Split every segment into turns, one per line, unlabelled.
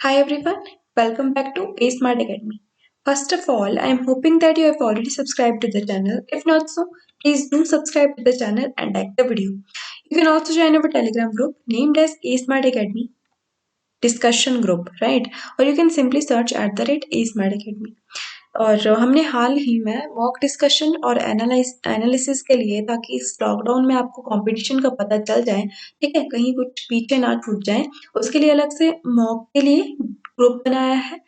Hi everyone, welcome back to A Smart Academy. First of all, I am hoping that you have already subscribed to the channel. If not so, please do subscribe to the channel and like the video. You can also join our Telegram group named as A Smart Academy discussion group, right? Or you can simply search at the rate A Smart Academy. और हमने हाल ही में mock discussion और analysis के लिए ताकि इस lockdown में आपको कंपटीशन का पता चल जाए, ठीक है, कहीं कुछ पीछे ना छूट जाए, उसके लिए अलग से मॉक के लिए ग्रुप बनाया है।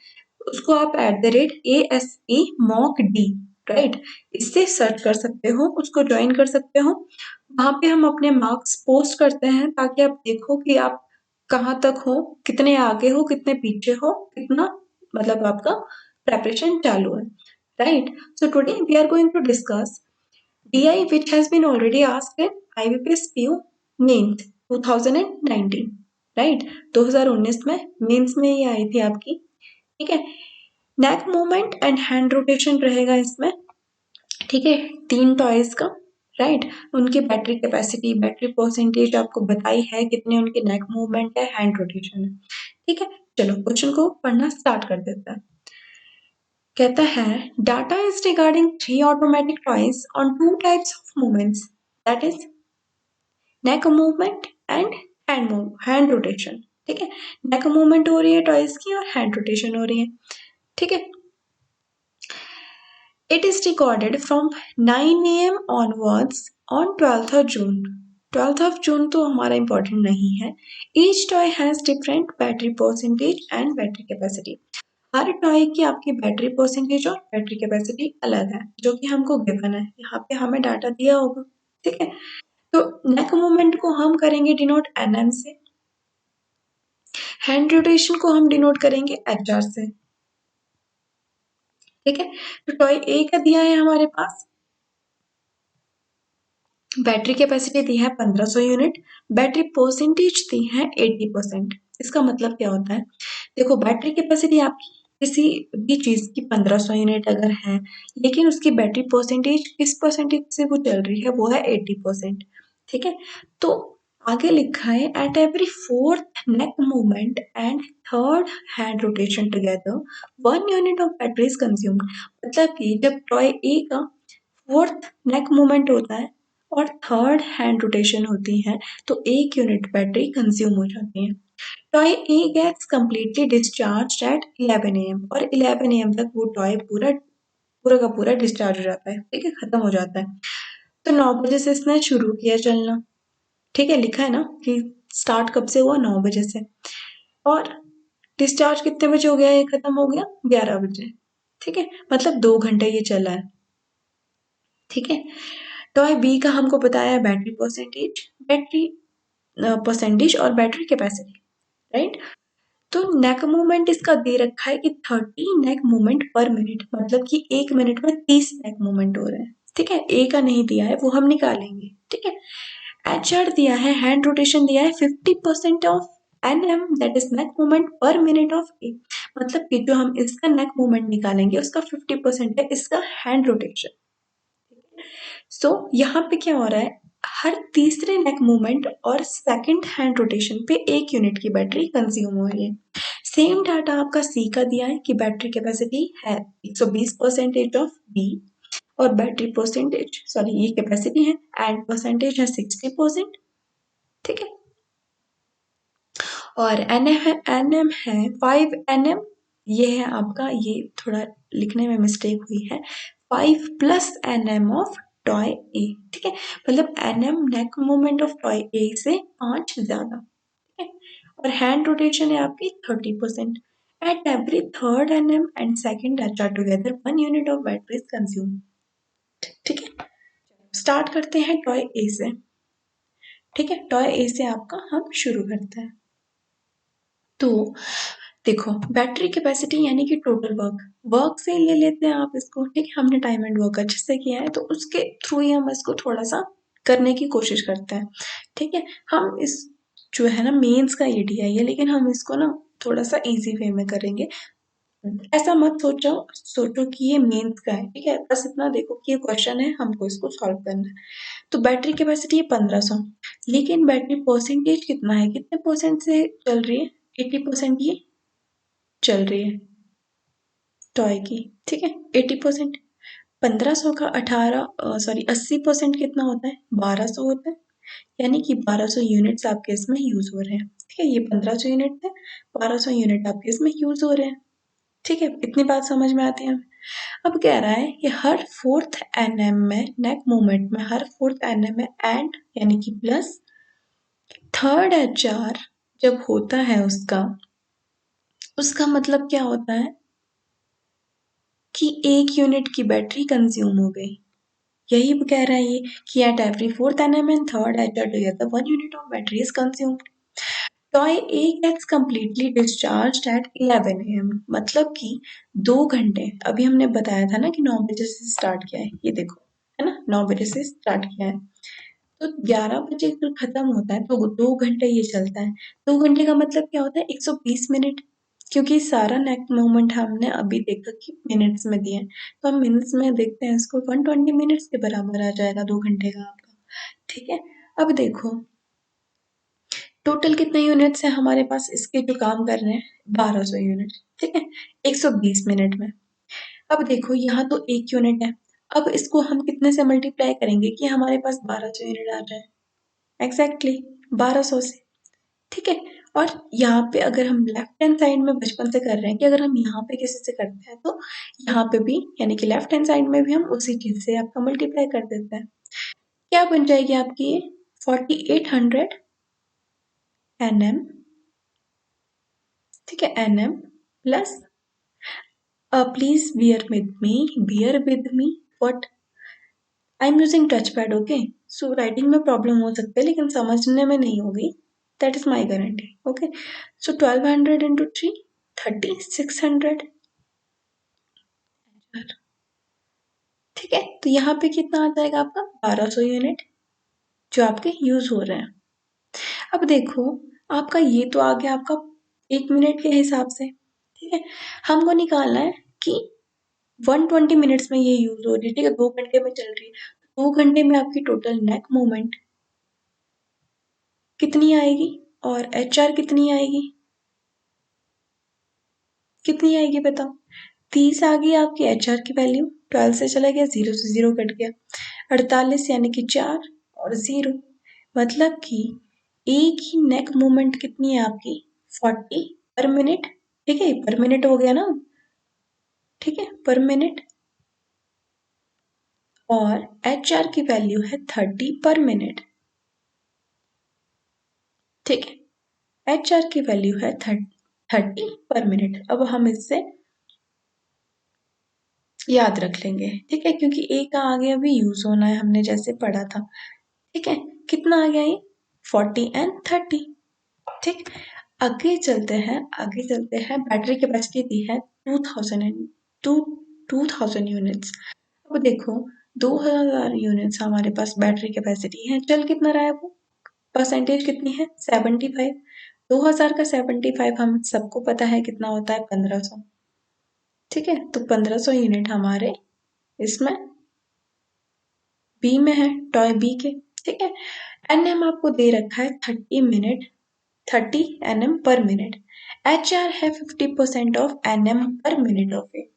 उसको आप @ASE मॉक डी, राइट, इससे सर्च कर सकते हो, उसको ज्वाइन कर सकते हो। वहां पे हम अपने मार्क्स पोस्ट करते हैं ताकि आप देखो कि आप कहाँ तक हो, कितने आगे हो, कितने पीछे हो, कितना मतलब आपका preparation चालू है, right? So today we are going to discuss DI which has been already asked in IBPS PU mains 2019, right? 2019 में मेंस में ये आई थी आपकी, ठीक है। नेक मूवमेंट एंड हैंड रोटेशन रहेगा इसमें, ठीक है, 3 टॉयज का, राइट। उनकी बैटरी कैपेसिटी, बैटरी परसेंटेज आपको बताई है, कितने उनके नेक मूवमेंट है, हैंड रोटेशन है, ठीक है। चलो क्वेश्चन को पढ़ना स्टार्ट कर देते हैं। कहता है data is regarding 3 automatic toys on 2 types of movements, that is neck movement and hand rotation, ठीक है। नेक मूवमेंट हो रही है टॉयज की और हैंड रोटेशन हो रही है, ठीक है। It is recorded from 9 AM onwards on 12th of June. 12th of June तो हमारा इंपॉर्टेंट नहीं है। Each toy has different battery percentage and battery capacity. Her toy की आपकी बैटरी परसेंटेज और बैटरी कैपेसिटी अलग है, जो कि हमको गिवन है, यहाँ पे हमें डाटा दिया होगा, ठीक है। तो नेक मूवमेंट को हम करेंगे डिनोट NM से, हैंड रोटेशन को हम डिनोट करेंगे HR से, ठीक है। तो टॉय ए का दिया है हमारे पास, बैटरी कैपेसिटी दी है 1500 यूनिट, बैटरी परसेंटेज दी है 80%। इसका मतलब क्या होता है, देखो बैटरी कैपेसिटी आपकी किसी भी चीज की 1500 यूनिट अगर है, लेकिन उसकी बैटरी परसेंटेज किस परसेंटेज से वो चल रही है, वो है 80%, ठीक है। तो आगे लिखा है eight every fourth neck movement and third hand rotation together 1 unit of battery is consumed. मतलब कि जब टॉय ए का फोर्थ नेक मूवमेंट होता है और थर्ड हैंड रोटेशन होती है, तो 1 यूनिट बैटरी कंज्यूम हो जाती है। Toy A gets completely discharged at 11 AM और 11 AM तक वो टॉय पूरा पूरा का पूरा डिस्चार्ज हो जाता है, ठीक है, खत्म हो जाता है। तो 9 बजे से इसने शुरू किया चलना, ठीक है, लिखा है ना कि स्टार्ट कब से हुआ, 9 बजे से, और डिस्चार्ज कितने बजे हो गया, ये खत्म हो गया 11 बजे, ठीक है, मतलब 2 घंटे ये चला है, ठीक है। टॉय बी का हमको बताया बैटरी परसेंटेज और बैटरी कैपेसिटी, राइट। तो नेक मूवमेंट इसका दे रखा है कि 30 नेक मूवमेंट पर मिनट, मतलब कि 1 मिनट में 30 नेक मूवमेंट हो रहे हैं, ठीक है। ए का नहीं दिया है, वो हम निकालेंगे, ठीक है। HR दिया है, हैंड रोटेशन दिया है 50% of NM, that is neck movement per minute of A, मतलब कि जो हम इसका नेक मूवमेंट निकालेंगे उसका 50% है इसका हैंड रोटेशन। सो यहाँ पे क्या हो रहा है, हर तीसरे नेक मूवमेंट और सेकंड हैंड रोटेशन पे 1 यूनिट की बैटरी कंज्यूम हो रही है। सेम डाटा आपका सी का दिया है कि बैटरी कैपेसिटी है 120% ऑफ बी और बैटरी परसेंटेज, सॉरी ये कैपेसिटी है एंड परसेंटेज है 60%, ठीक है। और NM है 5 NM, ये है आपका, ये थोड़ा लिखने में मिस्टेक हुई है, 5 plus NM of toy A, ठीक है, मतलब NM neck movement of toy A से 5 ज्यादा, ठीक है। और हैंड रोटेशन है आपकी 30%। At every third NM and second HR together 1 unit of battery is consume, ठीक है। स्टार्ट करते हैं टॉय ए से, ठीक है, टॉय ए से आपका हम शुरू करते हैं। तो देखो बैटरी कैपेसिटी यानी कि टोटल वर्क से ले लेते हैं आप इसको, ठीक है, हमने टाइम एंड वर्क अच्छे से किया है तो उसके थ्रू ही हम इसको थोड़ा सा करने की कोशिश करते हैं, ठीक है। हम इस जो है ना मेंस का EDI है, लेकिन हम इसको ना थोड़ा सा इजी वे में करेंगे। ऐसा मत सोचो कि ये मेंस का है, ठीक है, बस इतना देखो कि ये क्वेश्चन है, हमको इसको सॉल्व करना है। तो बैटरी कैपेसिटी है 1500, लेकिन बैटरी परसेंटेज कितना है, कितने परसेंट से चल रही है, 80% ये चल रही है टॉय की, ठीक है। 80%, 1500 का 80% कितना होता है, 1200 होता है। यानी कि 1200 यूनिट्स आपके इसमें यूज हो रहे हैं, ठीक है। ये 1500 यूनिट थे, 1200 यूनिट आपके इसमें यूज हो रहे हैं, ठीक है। इतनी बात समझ में आती है। अब कह रहा है कि हर फोर्थ एनएम में, नेक मूवमेंट में हर फोर्थ एनएम में एंड यानी कि प्लस थर्ड एचआर जब होता है उसका उसका मतलब क्या होता है कि 1 यूनिट की बैटरी कंज्यूम हो गई। यही कह रहा है ये कि at every fourth NM and third HR together 1 unit of battery is consumed. Toy A gets completely discharged at 11 AM, मतलब कि 2 घंटे, अभी हमने बताया था ना कि 9 बजे से स्टार्ट किया है, ये देखो है ना, 9 बजे से स्टार्ट किया है, तो 11 बजे जो खत्म होता है तो 2 घंटे ये चलता है। 2 घंटे का मतलब क्या होता है, 120 मिनट, क्योंकि सारा नेक मूवमेंट हमने अभी देखा कि मिनट्स में दिए हैं, तो हम मिनट्स में देखते हैं इसको, 120 मिनट्स के बराबर आ जाएगा 2 घंटे का आपका, ठीक है। अब देखो टोटल कितने यूनिट्स हैं हमारे पास इसके जो काम कर रहे हैं, 1200 यूनिट, ठीक है, 120 मिनट में। अब देखो यहाँ तो 1 यूनिट है, अब इसको हम कितने से मल्टीप्लाई करेंगे कि हमारे पास 1200 यूनिट आ जाए, एग्जैक्टली 1200 से, ठीक है। और यहाँ पे अगर हम लेफ्ट हैंड साइड में बचपन से कर रहे हैं कि अगर हम यहाँ पे किसी से करते हैं तो यहाँ पे भी यानी कि लेफ्ट हैंड साइड में भी हम उसी चीज से आपका मल्टीप्लाई कर देते हैं। क्या बन जाएगी आपकी ये 4800 NM, ठीक है, NM plus, please bear with me what I am using touch pad, okay. So writing में प्रॉब्लम हो सकता है लेकिन समझने में नहीं होगी, that is my guarantee, okay. So 1200 into 3, 3600, ठीक है। तो यहाँ पे कितना आ जाएगा आपका 1200 यूनिट जो आपके यूज हो रहे हैं। अब देखो आपका ये तो आ गया आपका 1 मिनट के हिसाब से, ठीक है। हमको निकालना है कि 120 मिनट्स में ये यूज हो रही है, ठीक है, 2 घंटे में चल रही है, 2 घंटे में आपकी टोटल नेक मूवमेंट कितनी आएगी और एचआर कितनी आएगी, कितनी आएगी बताओ। 30 आ गई आपकी एचआर की वैल्यू, 12 से चला गया, 0 से 0 कट गया, 48 यानी कि 4 और 0, मतलब कि एक ही नेक मूवमेंट कितनी है आपकी 40 पर मिनट, ठीक है, पर मिनट हो गया ना, ठीक है, पर मिनट, और एचआर की वैल्यू है 30 पर मिनट, ठीक है, एचआर की वैल्यू है 30 पर मिनट। अब हम इससे याद रख लेंगे, ठीक है, क्योंकि ए का आगे अभी यूज होना है, हमने जैसे पढ़ा था, ठीक है। कितना आ गया ये 40 एंड 30, ठीक। आगे चलते हैं बैटरी कैपेसिटी दी है 2000 यूनिट्स। अब देखो 2000 यूनिट्स हमारे पास बैटरी कैपेसिटी है, चल कितना रहा है वो, परसेंटेज कितनी है 75, 2000 का 75 हम सबको पता है कितना होता है 1500, ठीक है। तो 1500 यूनिट हमारे इसमें बी में है, टॉय बी के, ठीक है। एनएम आपको दे रखा है 30 minute, 30 NM per minute, H R है 50% of NM per minute of A,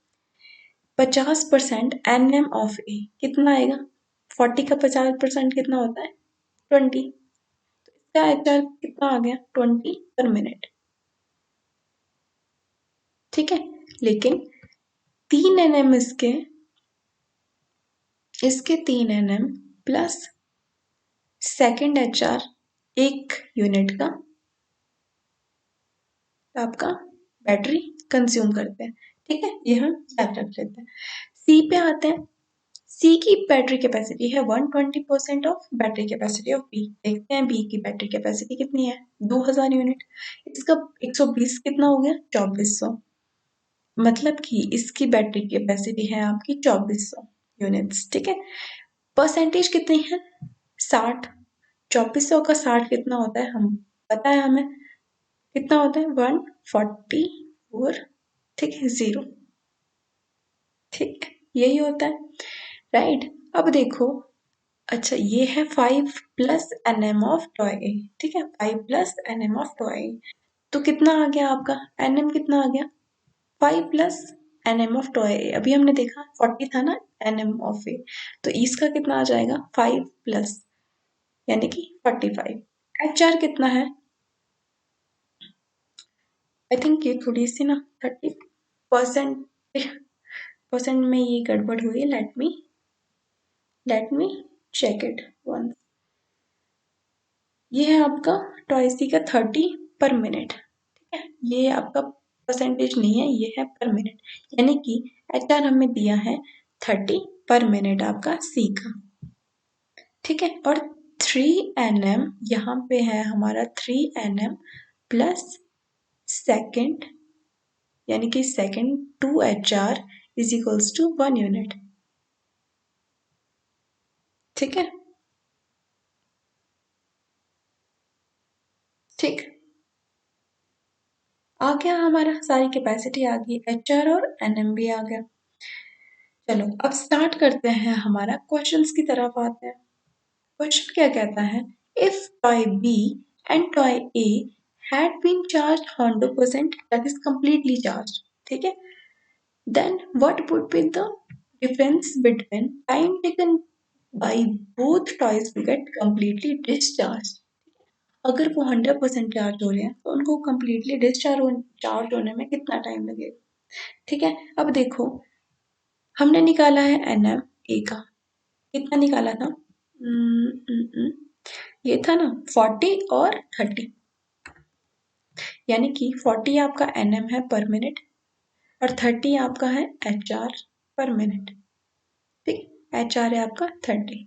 50% NM of A कितना आएगा, 40 का 50% कितना होता है 20, तो इसका एच आर कितना आ गया 20 पर मिनट, ठीक है। लेकिन 3 NM इसके 3 NM plus second H R 1 unit का आपका बैटरी कंज्यूम करते हैं, ठीक है, ये हम याद रख लेते हैं। सी पे आते हैं, सी की बैटरी कैपेसिटी है 120% of battery capacity of B, देखते हैं बी की बैटरी कैपेसिटी कितनी है 2000 यूनिट, इसका 120 कितना हो गया 2400, मतलब कि इसकी बैटरी कैपेसिटी है आपकी 2400 यूनिट्स, ठीक है। परसेंटेज कितनी है 60, 2400 का 60 कितना होता है हम पता है हमें, कितना होता है 144, ठीक है, 0, ठीक है, यही होता है, राइट। अब देखो, अच्छा ये है 5 + NM ऑफ टॉय ए, ठीक है, 5 + NM ऑफ टॉय ए, तो कितना आ गया आपका NM कितना आ गया 5 plus N M of toy A, अभी हमने देखा 40 था ना एन एम ऑफ ए, तो इसका कितना आ जाएगा 5 प्लस यानी कि 45। एच आर कितना है, आई थिंक ये थोड़ी सी ना 30% परसेंट में ये गड़बड़ हुई। Let me check it one. ये है आपका टॉयसी का 30 पर मिनट, ठीक है, ये आपका परसेंटेज नहीं है, ये है पर मिनट, यानी कि एच आर हमें दिया है 30 पर मिनट आपका सी का, ठीक है। और 3 nm यहाँ पे है हमारा 3 nm प्लस सेकेंड, यानी कि second 2 HR is equals to 1 unit, ठीक है, ठीक। आ गया हमारा, सारी कैपेसिटी आ गई, एच आर और एनएम भी आ गया। चलो अब स्टार्ट करते हैं, हमारा क्वेश्चंस की तरफ आते हैं। क्वेश्चन क्या कहता है, if toy B and toy A had been charge 100%, that is completely charge, ठीक है, then what would be the difference between time taken by both toys to get completely discharge. अगर वो 100% चार्ज हो रहे हैं तो उनको कंप्लीटली चार्ज होने में कितना टाइम लगेगा, ठीक है। अब देखो हमने निकाला है एन एम ए का, कितना निकाला था, ये था ना 40 और 30, यानी कि 40 आपका एन एम है पर मिनट और 30 आपका है एच आर पर मिनट, ठीक, एच आर है आपका 30,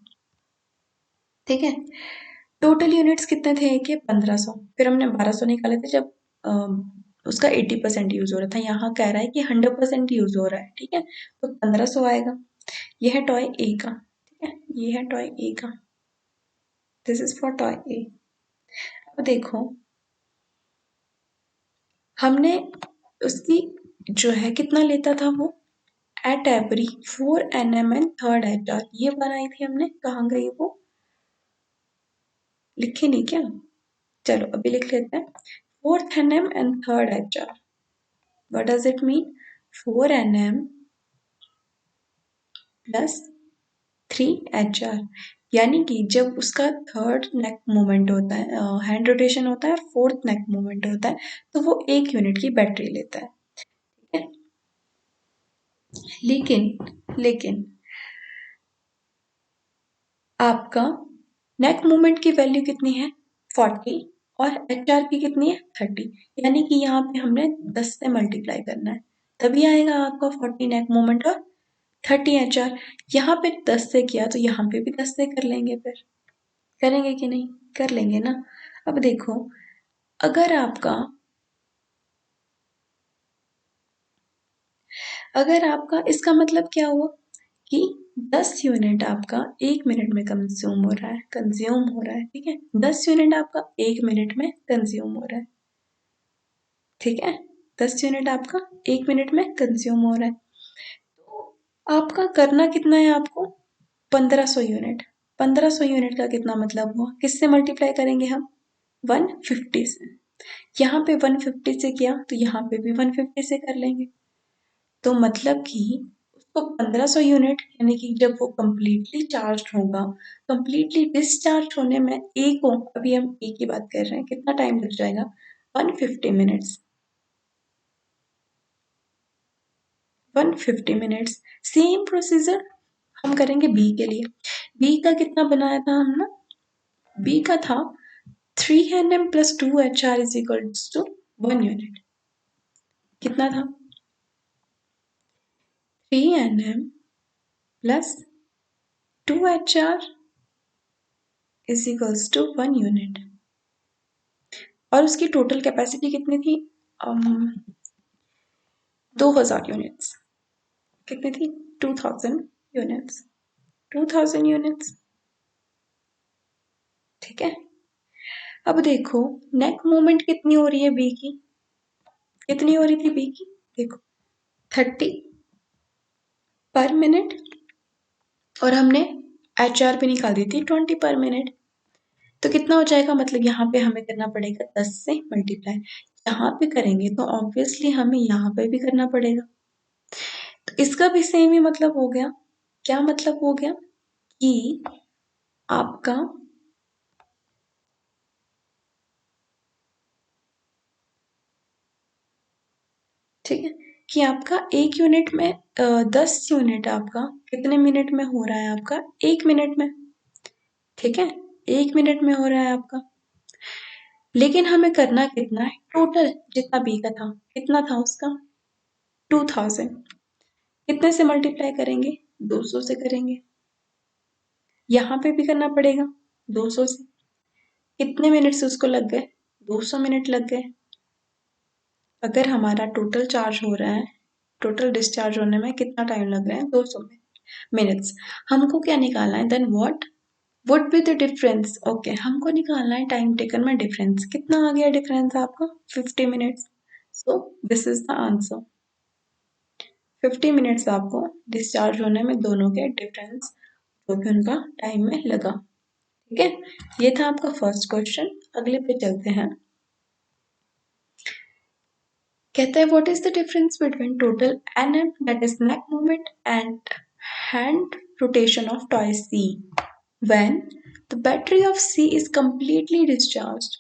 ठीक है। टोटल यूनिट्स कितने थे कि 1500, फिर हमने 1200 निकाले थे जब उसका 80% यूज हो रहा था, यहाँ कह रहा है कि 100% यूज हो रहा है, ठीक है, तो 1500 आएगा। ये है टॉय ए का, ठीक है, ये है टॉय ए का, दिस इज फॉर टॉय ए। अब देखो हमने उसकी जो है कितना लेता था वो, at every 4 nm and third H R, ये बनाई थी हमने, कहाँ गई वो, लिखी नहीं क्या, चलो अभी लिख लेते हैं, 4 nm and third H R, what does it mean, 4 nm plus 3 HR, यानी कि जब उसका थर्ड नेक मूवमेंट होता है, हैंड रोटेशन होता है, फोर्थ नेक मूवमेंट होता है, तो वो 1 यूनिट की बैटरी लेता है, ठीक है। लेकिन आपका नेक मूवमेंट की वैल्यू कितनी है 40 और एच आर की कितनी है 30, यानी कि यहाँ पे हमने 10 से मल्टीप्लाई करना है, तभी आएगा आपका 40 नेक मूवमेंट और 30 एच आर। यहाँ पे 10 से किया तो यहाँ पे भी 10 से कर लेंगे, फिर करेंगे कि नहीं, कर लेंगे ना। अब देखो अगर आपका इसका मतलब क्या हुआ कि 10 यूनिट आपका 1 मिनट में कंज्यूम हो रहा है, ठीक है, 10 यूनिट आपका 1 मिनट में कंज्यूम हो रहा है, ठीक है, 10 यूनिट आपका 1 मिनट में कंज्यूम हो रहा है, तो आपका करना कितना है आपको 1500 यूनिट, 1500 यूनिट का कितना मतलब हुआ, किससे मल्टीप्लाई करेंगे हम 150 से, यहाँ पे 150 से किया तो यहाँ पे भी 150 से कर लेंगे, तो मतलब कि उसको 1500 यूनिट, यानी कि जब वो कंप्लीटली चार्ज होगा, कंप्लीटली डिस्चार्ज होने में ए को, अभी हम ए की बात कर रहे हैं, कितना टाइम लग जाएगा 150 मिनट्स, 150 मिनट्स। सेम प्रोसीजर हम करेंगे बी के लिए, बी का कितना बनाया था हम ना, बी का था 3 nm plus 2 HR is equals to 1 unit, कितना था 3 nm plus 2 HR is equals to 1 unit, और उसकी टोटल कैपेसिटी कितनी थी 2000 यूनिट्स, कितनी थी 2000 यूनिट्स, 2000 यूनिट्स, ठीक है। अब देखो नेक मूवमेंट कितनी हो रही है बी की, कितनी हो रही थी बी की, देखो 30 पर मिनट, और हमने एच आर भी निकाल दी थी 20 पर मिनट, तो कितना हो जाएगा, मतलब यहाँ पे हमें करना पड़ेगा 10 से मल्टीप्लाई, यहाँ पे करेंगे तो ऑब्वियसली हमें यहाँ पे भी करना पड़ेगा। तो इसका भी सेम ही मतलब हो गया। क्या मतलब हो गया कि आपका ठीक है कि आपका 1 यूनिट में 10 यूनिट आपका कितने मिनट में हो रहा है? आपका 1 मिनट में। ठीक है, 1 मिनट में हो रहा है आपका। लेकिन हमें करना कितना है? टोटल जितना बी का था कितना था उसका? 2000। कितने से मल्टीप्लाई करेंगे? 200 से करेंगे। यहाँ पे भी करना पड़ेगा 200 से। कितने मिनट से उसको लग गए? 200 मिनट लग गए। अगर हमारा टोटल चार्ज हो रहा है, टोटल डिस्चार्ज होने में कितना टाइम लग रहा है? 200 मिनट्स। हमको क्या निकालना है? Then what would be the difference? Okay, हमको निकालना है टाइम टेकन में डिफरेंस। कितना आ गया डिफरेंस आपका? 50 minutes. So this is the answer. 50 minutes आपको डिस्चार्ज होने में दोनों के डिफरेंस जो भी उनका टाइम में लगा। ठीक है, ये था आपका फर्स्ट क्वेश्चन। अगले पे चलते हैं। कहता है what is the difference between total NM that is neck movement and hand rotation of toy C when the battery of C is completely discharged.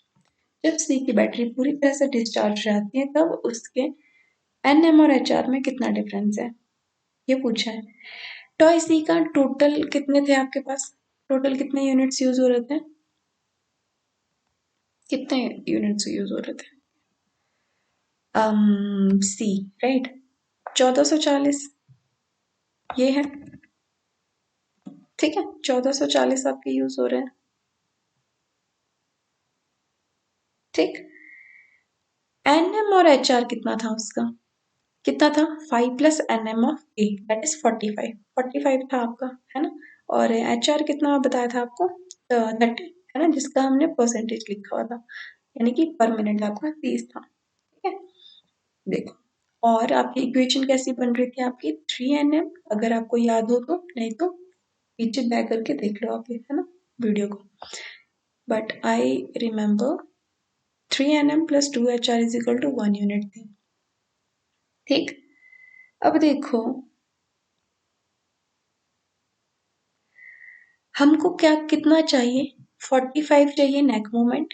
जब सी की बैटरी पूरी तरह से डिस्चार्ज रहती है तब उसके एनएम और एचआर में कितना डिफरेंस है, ये पूछा है। टॉय सी का टोटल कितने थे आपके पास? टोटल कितने यूनिट्स यूज हो रहे थे? कितने यूनिट्स यूज हो रहे थे? सी राइट, 1440 ये है। ठीक है, 1440 आपके यूज हो रहे हैं। ठीक, एनएम और एचआर कितना था उसका? कितना था? 5 plus NM of A that is 45। 45 था आपका, है ना। और एचआर कितना बताया था आपको? 30, है ना, जिसका हमने परसेंटेज लिखा हुआ था, यानी कि पर मिनट आपका 30 था। ठीक है, देखो और आपकी इक्वेशन कैसी बन रही थी आपकी? 3 nm, अगर आपको याद हो तो, नहीं तो पीछे बैक करके देख लो आप, है ना, वीडियो को। But I remember 3 nm plus 2 HR is equal to 1 unit थी। ठीक, अब देखो हमको क्या कितना चाहिए? 45 चाहिए नेक मोमेंट,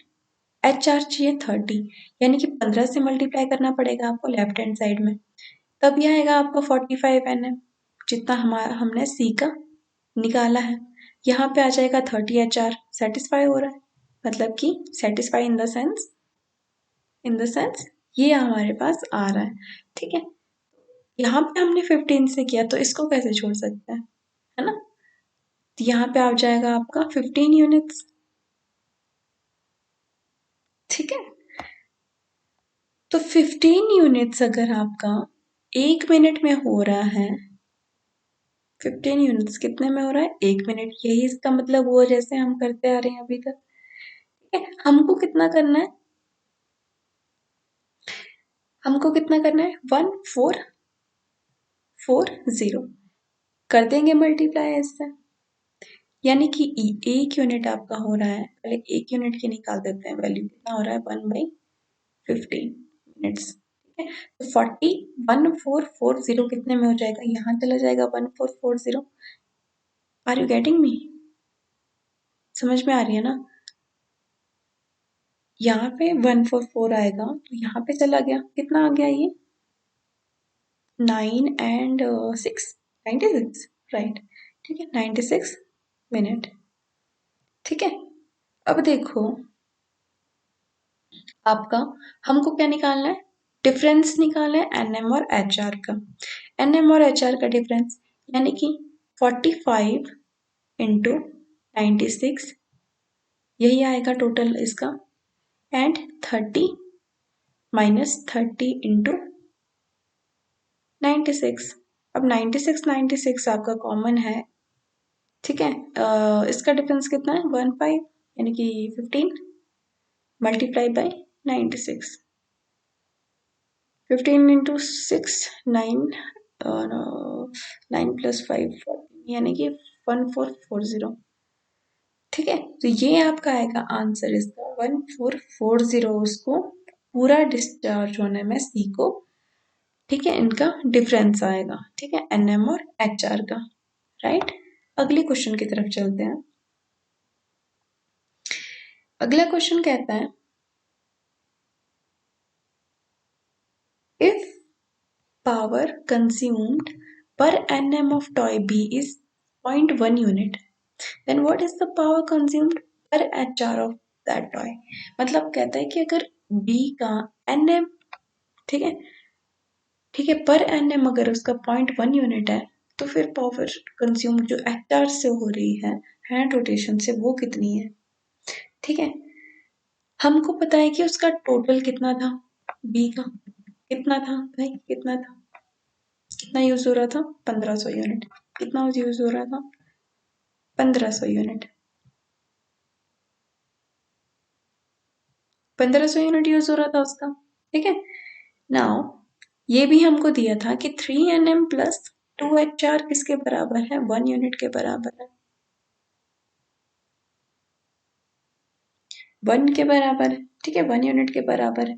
HR चाहिए 30, यानी कि 15 से मल्टीप्लाई करना पड़ेगा आपको लेफ्ट हैंड साइड में, तब यह आएगा आपको 45 nm, जितना हमने सी का निकाला है। यहाँ पे आ जाएगा 30 HR, सेटिस्फाई हो रहा है, मतलब कि सेटिस्फाई इन द सेंस ये हमारे पास आ रहा है। ठीक है, यहाँ पे हमने 15 से किया तो इसको कैसे छोड़ सकते हैं, है ना। तो यहाँ पे आ जाएगा आपका 15 यूनिट्स। ठीक है, तो 15 यूनिट्स अगर आपका 1 मिनट में हो रहा है, 15 यूनिट्स कितने में हो रहा है? 1 मिनट। यही इसका मतलब हुआ जैसे हम करते आ रहे हैं अभी तक। ठीक है, हमको कितना करना है? 1440 कर देंगे मल्टीप्लाई इससे, यानी कि 1 यूनिट आपका हो रहा है, पहले 1 यूनिट की निकाल देते हैं वैल्यू, कितना हो रहा है? 1/15 मिनट्स। ठीक है, तो 1440 कितने में हो जाएगा? यहाँ चला जाएगा 1440। Are you getting me? समझ में आ रही है ना। यहाँ पे 144 आएगा तो यहाँ पे चला गया, कितना आ गया ये? 9 and 6, 96 राइट। ठीक है, 96 मिनट। ठीक है, अब देखो आपका हमको क्या निकालना है? डिफरेंस निकालना है एनएम और एचआर का। एनएम और एचआर का डिफरेंस यानी कि 45 इंटू 96, यही आएगा टोटल इसका, एंड 30 माइनस 30 इंटू 96। अब 96 आपका कॉमन है। ठीक है, इसका डिफरेंस कितना है? 15, यानी कि 15 मल्टीप्लाई बाई 96। 15 इंटू 6 9, 9 प्लस 5 14, यानी कि 1440। ठीक है, तो ये आपका आएगा आंसर इसका 1440 उसको पूरा डिस्चार्ज होने में सी को, ठीक है, इनका डिफरेंस आएगा, ठीक है, एनएम और एचआर का, राइट। अगले क्वेश्चन की तरफ चलते हैं। अगला क्वेश्चन कहता है if power consumed per nm of toy B is 0.1 unit, then what is the power consumed per HR of that toy? मतलब कहता है कि अगर B का nm, ठीक है, ठीक है, पर nm अगर उसका 0.1 यूनिट है, तो फिर पावर कंज्यूम जो HR से हो रही है हैंड रोटेशन से, वो कितनी है, ठीक है। हमको पता है कि उसका टोटल कितना था, B का कितना था भाई, कितना था, कितना यूज हो रहा था, 1500 यूनिट। कितना यूज हो रहा था, 1500 यूनिट। 1500 यूनिट यूज हो रहा था उसका, ठीक है। नाउ ये भी हमको दिया था कि 3nm प्लस 2HR किसके बराबर है, 1 यूनिट के बराबर है, 1 के बराबर है, ठीक है, 1 यूनिट के बराबर है।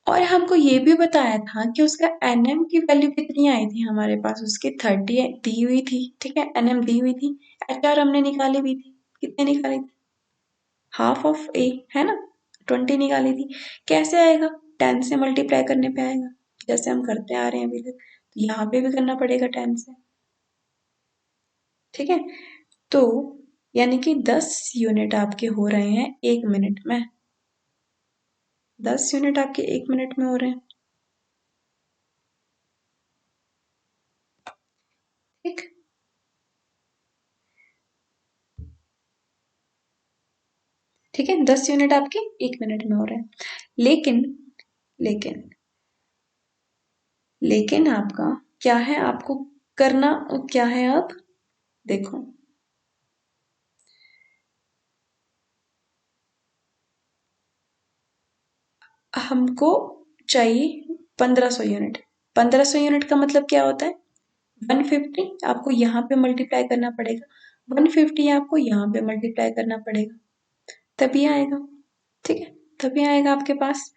और हमको ये भी बताया था कि उसका nm की वैल्यू कितनी आई थी हमारे पास, उसकी 30 दी हुई थी, ठीक है, nm दी हुई थी, HR हमने निकाली हुई थी, कितने निकाली थी, हाफ ऑफ ए, है ना, 20 निकाली थी। कैसे आएगा, 10 से मल्टीप्लाई करने पे आएगा, जैसे हम करते आ रहे हैं अभी तक, तो यहाँ पे भी करना पड़ेगा 10 से, ठीक है। तो यानी कि 10 यूनिट आपके हो रहे हैं 1 मिनट में, 10 यूनिट आपके 1 मिनट में हो रहे हैं, ठीक, ठीक है, 10 यूनिट आपके 1 मिनट में हो रहे हैं। लेकिन लेकिन लेकिन आपका क्या है, आपको करना क्या है, अब देखो, हमको चाहिए 1500 यूनिट। 1500 यूनिट का मतलब क्या होता है, 150 आपको यहाँ पे मल्टीप्लाई करना पड़ेगा, 150 आपको यहाँ पे मल्टीप्लाई करना पड़ेगा, तभी आएगा, ठीक है, तभी आएगा आपके पास।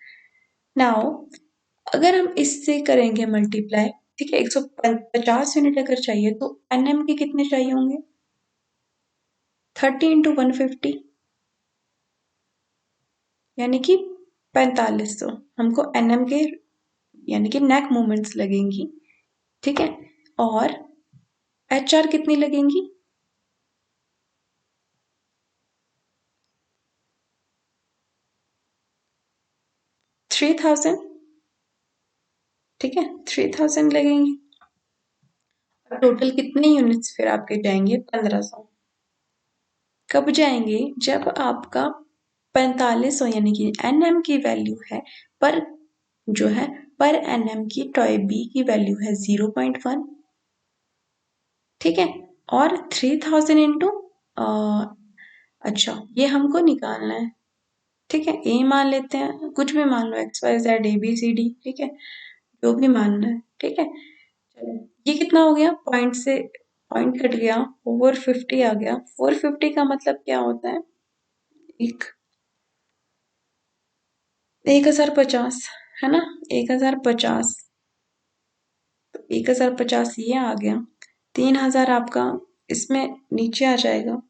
नाउ अगर हम इससे करेंगे मल्टीप्लाई, ठीक है, 150 यूनिट अगर चाहिए तो एनएम के कितने चाहिए होंगे, 30 इंटू 150, यानी कि 4500 हमको एनएम के, यानी कि नेक मोमेंट्स लगेंगी, ठीक है। और एचआर कितनी लगेंगी, 3000, ठीक है, 3000 लगेंगी। टोटल कितने यूनिट्स फिर आपके जाएंगे, 1500। कब जाएंगे, जब आपका 4500 यानी कि एनएम की वैल्यू है, पर जो है पर एनएम की टॉय बी की वैल्यू है 0.1, ठीक है। और 3000 इंटू, अच्छा ये हमको निकालना है, ठीक है, ए मान लेते हैं, कुछ भी मान लो, X Y Z A B C D, ठीक है, जो भी मानना है, ठीक है। चलो ये कितना हो गया, पॉइंट से पॉइंट कट गया, 450 आ गया। 450 का मतलब क्या होता है, एक 1050, है ना, 1050, तो 1050 ये आ गया, 3000 आपका इसमें नीचे आ जाएगा,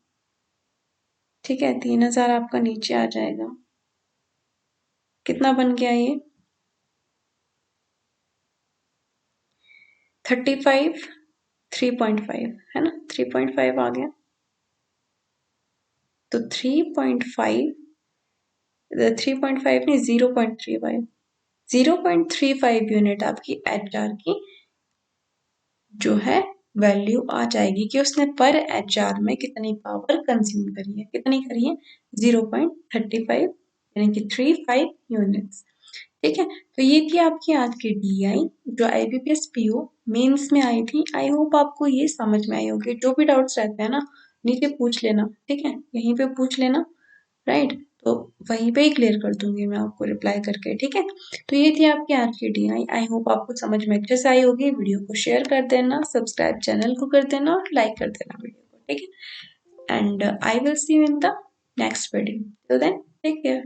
ठीक है, 3000 आपका नीचे आ जाएगा, कितना बन गया ये, 35, 3.5, है ना, 3.5 आ गया, तो 3.5, 3.5 नहीं, 0.35, 0.35 यूनिट आपकी एचआर की जो है वैल्यू आ जाएगी कि उसने पर एचआर में कितनी पावर कंज्यूम करी है, कितनी करी है, 0.35 यानी कि 35 यूनिट्स, ठीक है। तो ये थी आपकी आज की डीआई जो आईबीपीएस पीओ मेंस में आई थी। आई होप आपको ये समझ में आई होगी। जो भी डाउट्स रहते हैं ना, नीचे पूछ लेना, ठीक है, यहीं पे पूछ लेना, राइट, तो वहीं पे ही क्लियर कर दूंगी मैं आपको रिप्लाई करके, ठीक है। तो ये थी आपकी आज की डीआई। आई होप आपको समझ में अच्छे से आई होगी। वीडियो को शेयर कर देना, सब्सक्राइब चैनल को कर देना और लाइक कर देना वीडियो को, ठीक है। And I will see you in the next video, till then take care.